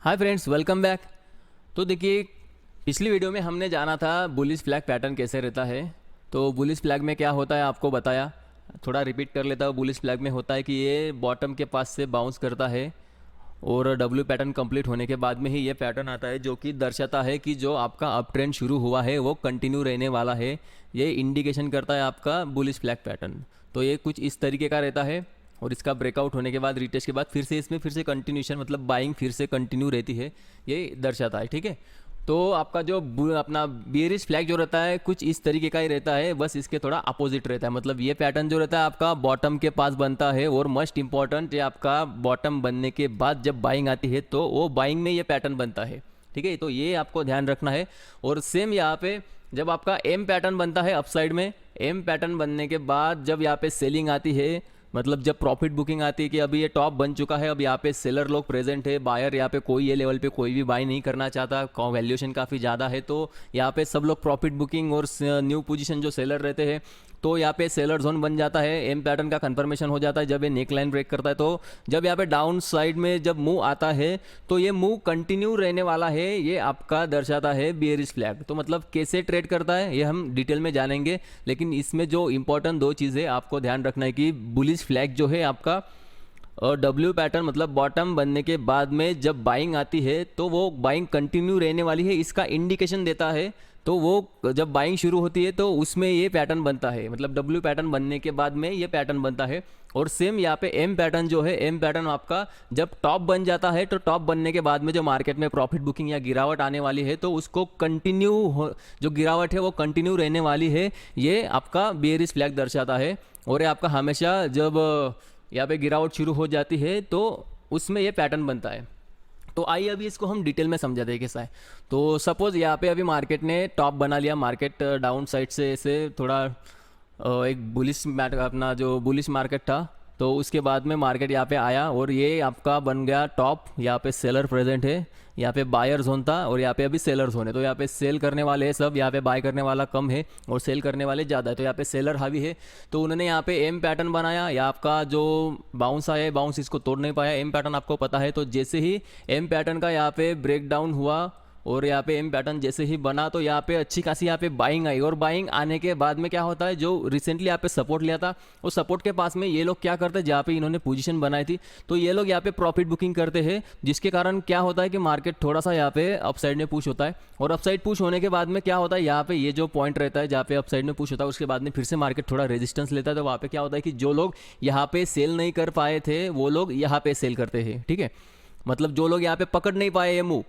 Hi friends, welcome back. तो देखिए, पिछली वीडियो में हमने जाना था बुलिश फ्लैग पैटर्न कैसे रहता है। तो बुलिश फ्लैग में क्या होता है आपको बताया, थोड़ा रिपीट कर लेता हूँ। बुलिश फ्लैग में होता है कि ये बॉटम के पास से बाउंस करता है और डब्ल्यू पैटर्न कंप्लीट होने के बाद में ही ये पैटर्न आता है, जो कि दर्शाता है कि जो आपका अप ट्रेंड शुरू हुआ है वो कंटिन्यू रहने वाला है। ये इंडिकेशन करता है आपका बुलिश फ्लैग पैटर्न। तो ये कुछ इस तरीके का रहता है और इसका ब्रेकआउट होने के बाद, रिटेस्ट के बाद फिर से इसमें फिर से कंटिन्यूशन, मतलब बाइंग फिर से कंटिन्यू रहती है, ये दर्शाता है। ठीक है, तो आपका जो अपना बियरिश फ्लैग जो रहता है कुछ इस तरीके का ही रहता है, बस इसके थोड़ा अपोजिट रहता है। मतलब ये पैटर्न जो रहता है आपका बॉटम के पास बनता है और मोस्ट इंपॉर्टेंट, ये आपका बॉटम बनने के बाद जब बाइंग आती है तो वो बाइंग में ये पैटर्न बनता है। ठीक है, तो ये आपको ध्यान रखना है। और सेम यहाँ पे जब आपका एम पैटर्न बनता है अपसाइड में, एम पैटर्न बनने के बाद जब यहाँ पे सेलिंग आती है, मतलब जब प्रॉफिट बुकिंग आती है कि अभी ये टॉप बन चुका है, अब यहाँ पे सेलर लोग प्रेजेंट है, बायर यहाँ पे कोई ये लेवल पे कोई भी बाई नहीं करना चाहता, वैल्यूएशन काफ़ी ज़्यादा है, तो यहाँ पे सब लोग प्रॉफिट बुकिंग और न्यू पोजीशन जो सेलर रहते हैं, तो यहाँ पे सेलर जोन बन जाता है। एम पैटर्न का कंफर्मेशन हो जाता है जब ये नेक लाइन ब्रेक करता है। तो जब यहाँ पे डाउन साइड में जब मूव आता है तो ये मूव कंटिन्यू रहने वाला है, ये आपका दर्शाता है बियरिश फ्लैग। तो मतलब कैसे ट्रेड करता है ये हम डिटेल में जानेंगे, लेकिन इसमें जो इंपॉर्टेंट दो चीज़ें आपको ध्यान रखना है कि बुलिश फ्लैग जो है आपका और डब्ल्यू पैटर्न, मतलब बॉटम बनने के बाद में जब बाइंग आती है तो वो बाइंग कंटिन्यू रहने वाली है, इसका इंडिकेशन देता है। तो वो जब बाइंग शुरू होती है तो उसमें ये पैटर्न बनता है, मतलब डब्ल्यू पैटर्न बनने के बाद में ये पैटर्न बनता है। और सेम यहाँ पे एम पैटर्न जो है, एम पैटर्न आपका जब टॉप बन जाता है तो टॉप बनने के बाद में जो मार्केट में प्रॉफिट बुकिंग या गिरावट आने वाली है तो उसको कंटिन्यू, जो गिरावट है वो कंटिन्यू रहने वाली है, ये आपका बेयरिश फ्लैग दर्शाता है। और ये आपका हमेशा जब यहाँ पे गिरावट शुरू हो जाती है तो उसमें ये पैटर्न बनता है। तो आइए अभी इसको हम डिटेल में समझाते हैं कैसा है। तो सपोज यहाँ पे अभी मार्केट ने टॉप बना लिया, मार्केट डाउन साइड से ऐसे थोड़ा एक बुलिश अपना जो बुलिश मार्केट था, तो उसके बाद में मार्केट यहाँ पे आया और ये आपका बन गया टॉप। यहाँ पे सेलर प्रेजेंट है, यहाँ पे बायर जोन था और यहाँ पे अभी सेलर जोन है। तो यहाँ पे सेल करने वाले हैं सब, यहाँ पे बाय करने वाला कम है और सेल करने वाले ज़्यादा है, तो यहाँ पे सेलर हावी है। तो उन्होंने यहाँ पे एम पैटर्न बनाया, या आपका जो बाउंस आया है, बाउंस इसको तोड़ नहीं पाया। एम पैटर्न आपको पता है, तो जैसे ही एम पैटर्न का यहाँ पे ब्रेक डाउन हुआ और यहाँ पे एम पैटर्न जैसे ही बना तो यहाँ पे अच्छी खासी यहाँ पे बाइंग आई। और बाइंग आने के बाद में क्या होता है, जो रिसेंटली यहाँ पे सपोर्ट लिया था उस सपोर्ट के पास में ये लोग क्या करते हैं, जहाँ पे इन्होंने पोजीशन बनाई थी तो ये लोग यहाँ पे प्रॉफिट बुकिंग करते हैं, जिसके कारण क्या होता है कि मार्केट थोड़ा सा यहाँ पे अपसाइड में पुश होता है। और अपसाइड पुश होने के बाद में क्या होता है, यहाँ पे ये जो पॉइंट रहता है जहाँ पे अपसाइड में पुश होता है, उसके बाद में फिर से मार्केट थोड़ा रेजिस्टेंस लेता है। तो वहाँ पे क्या होता है कि जो लोग यहाँ पे सेल नहीं कर पाए थे वो लोग यहाँ पे सेल करते हैं। ठीक है, मतलब जो लोग यहाँ पे पकड़ नहीं पाए ये मूव,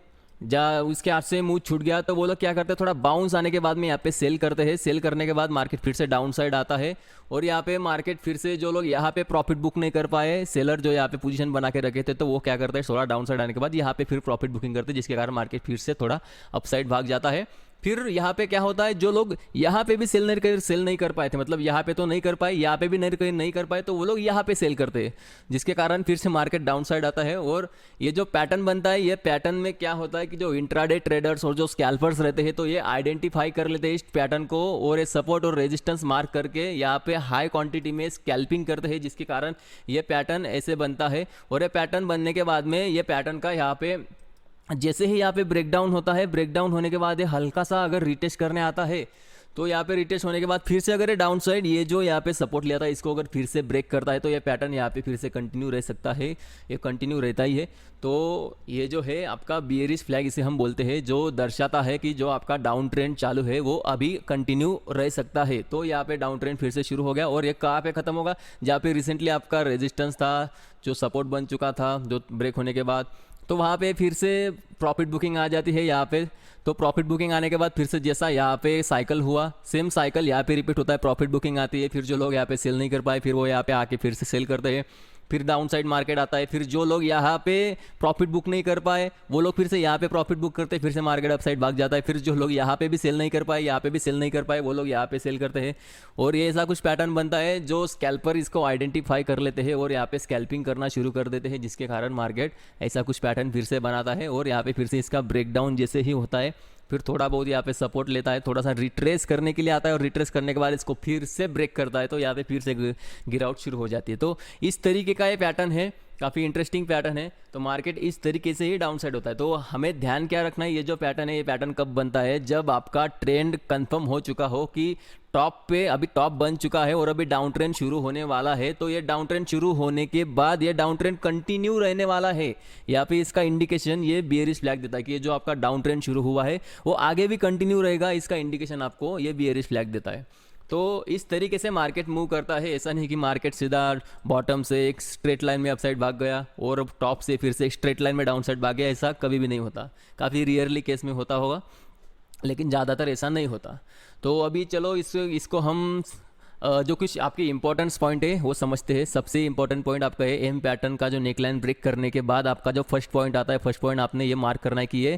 उसके हाथ से मुंह छूट गया, तो वो लोग क्या करते हैं, थोड़ा बाउंस आने के बाद में यहाँ पे सेल करते हैं। सेल करने के बाद मार्केट फिर से डाउन साइड आता है और यहाँ पे मार्केट फिर से जो लोग यहाँ पे प्रॉफिट बुक नहीं कर पाए, सेलर जो यहाँ पे पोजीशन बना के रखे थे, तो वो क्या करते हैं, थोड़ा डाउन साइड आने के बाद यहाँ पे फिर प्रॉफिट बुकिंग करते हैं, जिसके कारण मार्केट फिर से थोड़ा अपसाइड भाग जाता है। फिर यहाँ पे क्या होता है, जो लोग यहाँ पे भी सेल नहीं कर पाए थे, मतलब यहाँ पे तो नहीं कर पाए, यहाँ पे भी नहीं कर पाए, तो वो लोग यहाँ पे सेल करते हैं, जिसके कारण फिर से मार्केट डाउन साइड आता है। और ये जो पैटर्न बनता है, ये पैटर्न में क्या होता है कि जो इंट्राडे ट्रेडर्स और जो स्कैल्पर्स रहते हैं तो ये आइडेंटिफाई कर लेते हैं इस पैटर्न को और ये सपोर्ट और रेजिस्टेंस मार्क करके यहाँ पे हाई क्वांटिटी में स्कैल्पिंग करते हैं, जिसके कारण ये पैटर्न ऐसे बनता है। और ये पैटर्न बनने के बाद में ये पैटर्न का यहाँ पे जैसे ही यहाँ पे ब्रेकडाउन होता है, ब्रेकडाउन होने के बाद ये हल्का सा अगर रिटेस्ट करने आता है तो यहाँ पे रिटेस्ट होने के बाद फिर से अगर ये डाउन साइड ये जो यहाँ पे सपोर्ट लिया था इसको अगर फिर से ब्रेक करता है तो ये पैटर्न यहाँ पे फिर से कंटिन्यू रह सकता है, ये कंटिन्यू रहता ही है। तो ये जो है आपका बियरिश फ्लैग इसे हम बोलते हैं, जो दर्शाता है कि जो आपका डाउन ट्रेंड चालू है वो अभी कंटिन्यू रह सकता है। तो यहाँ पे डाउन ट्रेंड फिर से शुरू हो गया और ये कहाँ पे खत्म होगा, जहाँ पे रिसेंटली आपका रेजिस्टेंस था, जो सपोर्ट बन चुका था जो ब्रेक होने के बाद, तो वहाँ पे फिर से प्रॉफिट बुकिंग आ जाती है यहाँ पे। तो प्रॉफिट बुकिंग आने के बाद फिर से जैसा यहाँ पे साइकिल हुआ, सेम साइकिल यहाँ पे रिपीट होता है। प्रॉफिट बुकिंग आती है, फिर जो लोग यहाँ पे सेल नहीं कर पाए फिर वो यहाँ पे आके फिर से सेल करते हैं, फिर डाउन साइड मार्केट आता है, फिर जो लोग यहाँ पे प्रॉफिट बुक नहीं कर पाए वो लोग फिर से यहाँ पे प्रॉफिट बुक करते हैं, फिर से मार्केट अपसाइड भाग जाता है, फिर जो लोग यहाँ पे भी सेल नहीं कर पाए, यहाँ पे भी सेल नहीं कर पाए, वो लोग यहाँ पे सेल करते हैं। और ये ऐसा कुछ पैटर्न बनता है जो स्कैल्पर इसको आइडेंटिफाई कर लेते हैं और यहाँ पे स्कैल्पिंग करना शुरू कर देते हैं, जिसके कारण मार्केट ऐसा कुछ पैटर्न फिर से बनाता है। और यहाँ पे फिर से इसका ब्रेकडाउन जैसे ही होता है फिर थोड़ा बहुत यहाँ पे सपोर्ट लेता है, थोड़ा सा रिट्रेस करने के लिए आता है और रिट्रेस करने के बाद इसको फिर से ब्रेक करता है, तो यहाँ पे फिर से गिरावट शुरू हो जाती है। तो इस तरीके का ये पैटर्न है। काफ़ी इंटरेस्टिंग पैटर्न है। तो मार्केट इस तरीके से ही डाउन साइड होता है। तो हमें ध्यान क्या रखना है, ये जो पैटर्न है ये पैटर्न कब बनता है, जब आपका ट्रेंड कंफर्म हो चुका हो कि टॉप पे अभी टॉप बन चुका है और अभी डाउन ट्रेंड शुरू होने वाला है। तो ये डाउन ट्रेंड शुरू होने के बाद ये डाउन ट्रेंड कंटिन्यू रहने वाला है। यहाँ पे इसका इंडिकेशन ये बियरिश फ्लैग देता है कि ये जो आपका डाउन ट्रेंड शुरू हुआ है वो आगे भी कंटिन्यू रहेगा, इसका इंडिकेशन आपको ये बियरिश फ्लैग देता है। तो इस तरीके से मार्केट मूव करता है। ऐसा नहीं कि मार्केट सीधा बॉटम से एक स्ट्रेट लाइन में अपसाइड भाग गया और टॉप से फिर से एक स्ट्रेट लाइन में डाउन साइड भाग गया, ऐसा कभी भी नहीं होता। काफ़ी रेयरली केस में होता होगा, लेकिन ज़्यादातर ऐसा नहीं होता। तो अभी चलो इसको हम जो कुछ आपके इंपॉर्टेंस पॉइंट है वो समझते हैं। सबसे इंपॉर्टेंट पॉइंट आपका है एम पैटर्न का, जो नेकलाइन ब्रेक करने के बाद आपका जो फर्स्ट पॉइंट आता है, फर्स्ट पॉइंट आपने ये मार्क करना है कि ये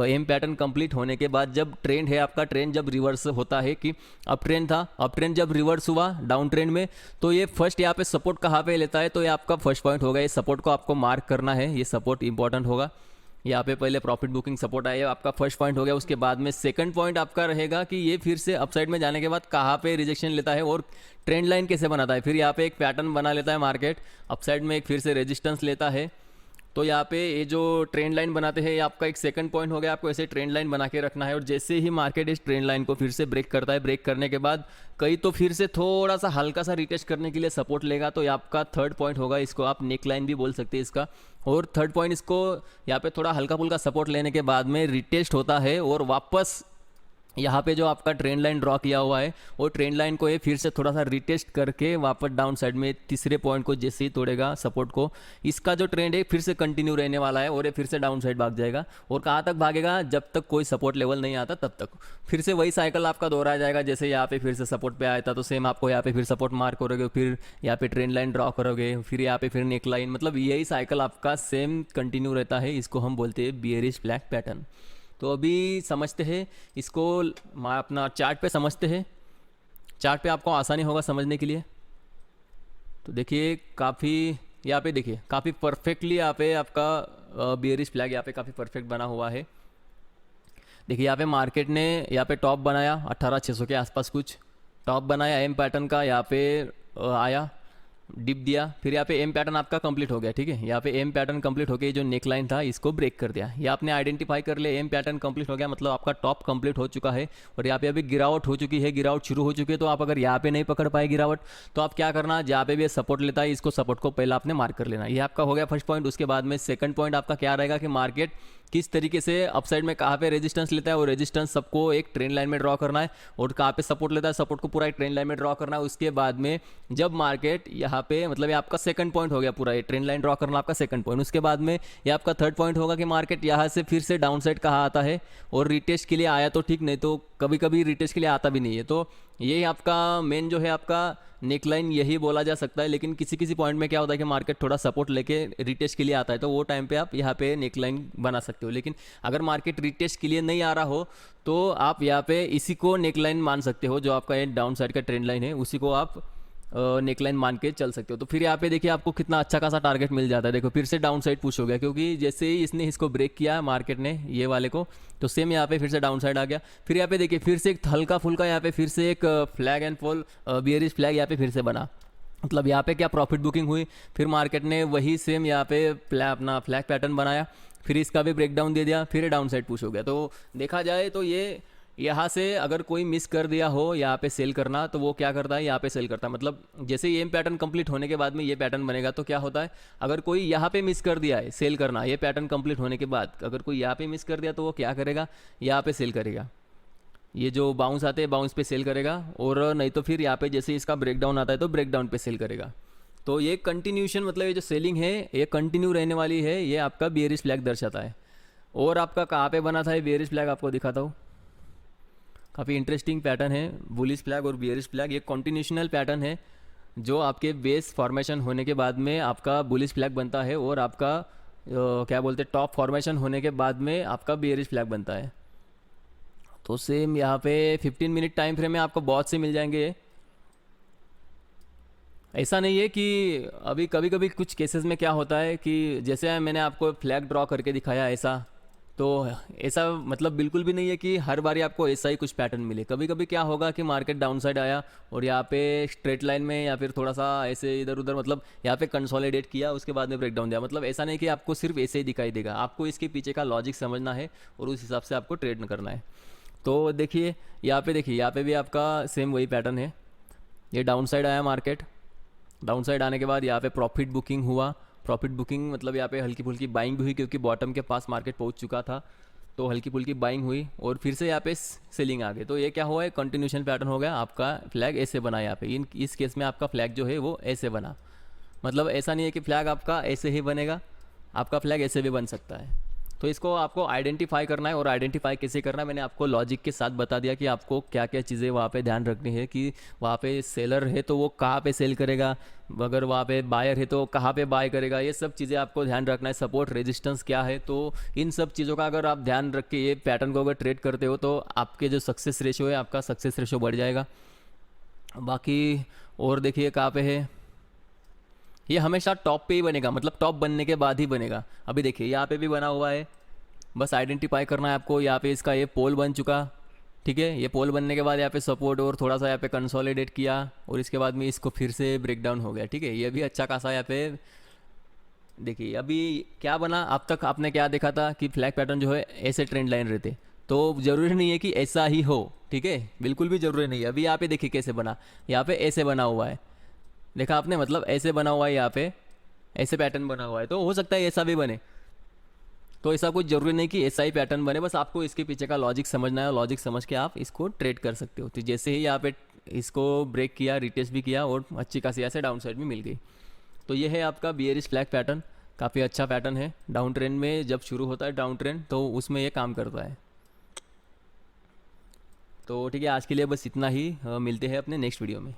एम पैटर्न कंप्लीट होने के बाद जब ट्रेंड है आपका, ट्रेंड जब रिवर्स होता है कि अप ट्रेंड था, अप ट्रेंड जब रिवर्स हुआ डाउन ट्रेंड में, तो ये फर्स्ट यहाँ पे सपोर्ट कहाँ पे लेता है, तो ये आपका फर्स्ट पॉइंट होगा। ये सपोर्ट को आपको मार्क करना है, ये सपोर्ट इंपॉर्टेंट होगा। यहाँ पे पहले प्रॉफिट बुकिंग सपोर्ट आया, आपका फर्स्ट पॉइंट हो गया। उसके बाद में सेकंड पॉइंट आपका रहेगा कि ये फिर से अपसाइड में जाने के बाद कहाँ पे रिजेक्शन लेता है और ट्रेंड लाइन कैसे बनाता है। फिर यहाँ पे एक पैटर्न बना लेता है मार्केट, अपसाइड में एक फिर से रेजिस्टेंस लेता है। तो यहाँ पे ये जो ट्रेंड लाइन बनाते हैं ये आपका एक सेकंड पॉइंट हो गया। आपको ऐसे ट्रेंड लाइन बना के रखना है और जैसे ही मार्केट इस ट्रेंड लाइन को फिर से ब्रेक करता है, ब्रेक करने के बाद कहीं तो फिर से थोड़ा सा हल्का सा रिटेस्ट करने के लिए सपोर्ट लेगा, तो ये आपका थर्ड पॉइंट होगा। इसको आप नेक लाइन भी बोल सकते हैं इसका। और थर्ड पॉइंट इसको यहाँ पे थोड़ा हल्का फुल्का सपोर्ट लेने के बाद में रिटेस्ट होता है और वापस यहाँ पे जो आपका ट्रेंड लाइन ड्रॉ किया हुआ है वो ट्रेंड लाइन को ये फिर से थोड़ा सा रिटेस्ट करके वापस डाउन साइड में तीसरे पॉइंट को जैसे ही तोड़ेगा सपोर्ट को, इसका जो ट्रेंड है फिर से कंटिन्यू रहने वाला है और ये फिर से डाउन साइड भाग जाएगा। और कहाँ तक भागेगा, जब तक कोई सपोर्ट लेवल नहीं आता तब तक। फिर से वही साइकिल आपका दोहराया जाएगा, जैसे यहाँ पे फिर से सपोर्ट पे आया था तो सेम आपको यहाँ पे फिर सपोर्ट मार्क करोगे, फिर यहाँ पे ट्रेंड लाइन ड्रॉ करोगे, फिर यहाँ पे फिर नेक लाइन, मतलब यही साइकिल आपका सेम कंटिन्यू रहता है। इसको हम बोलते हैं बियरिश फ्लैग पैटर्न। तो अभी समझते हैं इसको, अपना चार्ट पे समझते हैं। चार्ट पे आपको आसानी होगा समझने के लिए। तो देखिए काफ़ी यहाँ पे देखिए काफ़ी परफेक्टली यहाँ पे आपका बियरिश फ्लैग यहाँ पे काफ़ी परफेक्ट बना हुआ है। देखिए यहाँ पे मार्केट ने यहाँ पे टॉप बनाया 18,600 के आसपास, कुछ टॉप बनाया एम पैटर्न का, यहाँ पे आया डिप दिया, फिर यहाँ पे एम पैटर्न आपका कंप्लीट हो गया। ठीक है, यहाँ पे एम पैटर्न कंप्लीट हो गया, जो नेक लाइन था इसको ब्रेक कर दिया। ये आपने आइडेंटिफाई कर लिया एम पैटर्न कंप्लीट हो गया, मतलब आपका टॉप कंप्लीट हो चुका है और यहाँ पे अभी गिरावट हो चुकी है, गिरावट शुरू हो चुकी है। तो आप अगर यहाँ पे नहीं पकड़ पाए गिरावट तो आप क्या करना, जहाँ पे भी सपोर्ट लेता है इसको सपोर्ट को पहले आपने मार्क कर लेना। ये आपका हो गया फर्स्ट पॉइंट। उसके बाद में सेकंड पॉइंट आपका क्या रहेगा कि मार्केट किस तरीके से अपसाइड में कहाँ पे रेजिस्टेंस लेता है और रेजिस्टेंस सबको एक ट्रेंड लाइन में ड्रॉ करना है, और कहाँ पे सपोर्ट लेता है सपोर्ट को पूरा एक ट्रेंड लाइन में ड्रॉ करना है। उसके बाद में जब मार्केट यहाँ पे, मतलब ये आपका सेकंड पॉइंट हो गया, पूरा ये ट्रेंड लाइन ड्रॉ करना आपका सेकंड पॉइंट। उसके बाद में ये आपका थर्ड पॉइंट होगा कि मार्केट यहाँ से फिर से डाउन साइड कहाँ आता है और रिटेस्ट के लिए आया तो ठीक, नहीं तो कभी कभी रिटेस्ट के लिए आता भी नहीं है। तो ये आपका मेन जो है आपका नेकलाइन यही बोला जा सकता है। लेकिन किसी किसी पॉइंट में क्या होता है कि मार्केट थोड़ा सपोर्ट लेके रिटेस्ट के लिए आता है, तो वो टाइम पे आप यहाँ पे नेकलाइन बना सकते हो। लेकिन अगर मार्केट रिटेस्ट के लिए नहीं आ रहा हो तो आप यहाँ पे इसी को नेकलाइन मान सकते हो, जो आपका ये डाउन साइड का ट्रेंड लाइन है उसी को आप नेकलाइन मान के चल सकते हो। तो फिर यहाँ पे देखिए आपको कितना अच्छा खासा टारगेट मिल जाता है। देखो फिर से डाउन साइड पुश हो गया, क्योंकि जैसे ही इसने इसको ब्रेक किया मार्केट ने ये वाले को, तो सेम यहाँ पे फिर से डाउन साइड आ गया। फिर यहाँ पे देखिए फिर से एक हल्का फुल्का यहाँ पे फिर से एक flag and fall bearish flag यहाँ पे फिर से बना। मतलब यहाँ पे क्या प्रॉफिट बुकिंग हुई, फिर मार्केट ने वही सेम यहाँ पे अपना फ्लैग पैटर्न बनाया, फिर इसका भी ब्रेकडाउन दे दिया, फिर डाउन साइड पुश हो गया। तो देखा जाए तो ये यहाँ से अगर कोई मिस कर दिया हो यहाँ पे सेल करना, तो वो क्या करता है यहाँ पे सेल करता है। मतलब जैसे ये पैटर्न कंप्लीट होने के बाद में ये पैटर्न बनेगा, तो क्या होता है अगर कोई यहाँ पे मिस कर दिया है सेल करना, ये पैटर्न कंप्लीट होने के बाद अगर कोई यहाँ पे मिस कर दिया तो वो क्या करेगा, यहाँ पे सेल करेगा। ये जो बाउंस आते हैं बाउंस पे सेल करेगा, और नहीं तो फिर यहाँ पे जैसे इसका ब्रेकडाउन आता है तो ब्रेकडाउन पे सेल करेगा। तो ये कंटिन्यूशन, मतलब ये जो सेलिंग है ये कंटिन्यू रहने वाली है, ये आपका बियरिश फ्लैग दर्शाता है। और आपका कहाँ पे बना था ये बियरिश फ्लैग आपको दिखाता हूँ। काफ़ी इंटरेस्टिंग पैटर्न है बुलिश फ्लैग और बियरिश फ्लैग। ये कॉन्टिन्यूशनल पैटर्न है जो आपके बेस फॉर्मेशन होने के बाद में आपका बुलिश फ्लैग बनता है, और आपका क्या बोलते हैं टॉप फॉर्मेशन होने के बाद में आपका बियरिश फ्लैग बनता है। तो सेम यहाँ पे 15 मिनट टाइम फ्रेम में आपको बहुत से मिल जाएंगे। ऐसा नहीं है कि अभी कभी कभी कुछ केसेस में क्या होता है कि जैसे मैंने आपको फ्लैग ड्रॉ करके दिखाया ऐसा, तो ऐसा मतलब बिल्कुल भी नहीं है कि हर बारी आपको ऐसा ही कुछ पैटर्न मिले। कभी कभी क्या होगा कि मार्केट डाउन साइड आया और यहाँ पे स्ट्रेट लाइन में या फिर थोड़ा सा ऐसे इधर उधर, मतलब यहाँ पे कंसोलिडेट किया, उसके बाद में ब्रेकडाउन दिया। मतलब ऐसा नहीं कि आपको सिर्फ ऐसे ही दिखाई देगा, आपको इसके पीछे का लॉजिक समझना है और उस हिसाब से आपको ट्रेड करना है। तो देखिए यहाँ पे भी आपका सेम वही पैटर्न है। ये डाउन साइड आया मार्केट, डाउन साइड आने के बाद यहाँ पे प्रॉफिट बुकिंग हुआ। प्रॉफिट बुकिंग मतलब यहाँ पे हल्की फुल्की बाइंग भी हुई क्योंकि बॉटम के पास मार्केट पहुँच चुका था, तो हल्की फुल्की बाइंग हुई और फिर से यहाँ पे सेलिंग आ गई। तो ये क्या हुआ है, कंटिन्यूशन पैटर्न हो गया। आपका फ्लैग ऐसे बना यहाँ पे, इस केस में आपका फ्लैग जो है वो ऐसे बना। मतलब ऐसा नहीं है कि फ्लैग आपका ऐसे ही बनेगा, आपका फ्लैग ऐसे भी बन सकता है। तो इसको आपको आइडेंटिफाई करना है, और आइडेंटिफाई कैसे करना है मैंने आपको लॉजिक के साथ बता दिया कि आपको क्या क्या चीज़ें वहाँ पे ध्यान रखनी है। कि वहाँ पे सेलर है तो वो कहाँ पे सेल करेगा, अगर वहाँ पे बायर है तो कहाँ पे बाय करेगा, ये सब चीज़ें आपको ध्यान रखना है। सपोर्ट रेजिस्टेंस क्या है, तो इन सब चीज़ों का अगर आप ध्यान रख के ये पैटर्न को अगर ट्रेड करते हो तो आपके जो सक्सेस रेशो है, आपका सक्सेस रेशो बढ़ जाएगा। बाकी और देखिए कहाँ पे है, ये हमेशा टॉप पे ही बनेगा, मतलब टॉप बनने के बाद ही बनेगा। अभी देखिए यहाँ पे भी बना हुआ है, बस आइडेंटिफाई करना है आपको। यहाँ पे इसका ये पोल बन चुका, ठीक है। ये पोल बनने के बाद यहाँ पे सपोर्ट और थोड़ा सा यहाँ पे कंसोलिडेट किया और इसके बाद में इसको फिर से ब्रेकडाउन हो गया, ठीक है। ये भी अच्छा खासा यहाँ पे देखिए अभी क्या बना। अब तक आपने क्या देखा था कि फ्लैग पैटर्न जो है ऐसे ट्रेंड लाइन रहते, तो ज़रूरी नहीं है कि ऐसा ही हो, ठीक है, बिल्कुल भी ज़रूरी नहीं है। अभी यहाँ पे देखिए कैसे बना, यहाँ पे ऐसे बना हुआ है, देखा आपने, मतलब ऐसे बना हुआ है, यहाँ पे ऐसे पैटर्न बना हुआ है, तो हो सकता है ऐसा भी बने। तो ऐसा कुछ ज़रूरी नहीं कि ऐसा ही पैटर्न बने, बस आपको इसके पीछे का लॉजिक समझना है और लॉजिक समझ के आप इसको ट्रेड कर सकते हो। तो जैसे ही यहाँ पे इसको ब्रेक किया, रिटेस्ट भी किया और अच्छी खासी ऐसे डाउन साइड भी मिल गई। तो ये है आपका बियरिश फ्लैग पैटर्न, काफ़ी अच्छा पैटर्न है। डाउन ट्रेंड में जब शुरू होता है डाउन ट्रेंड तो उसमें ये काम करता है। तो ठीक है, आज के लिए बस इतना ही, मिलते हैं अपने नेक्स्ट वीडियो में।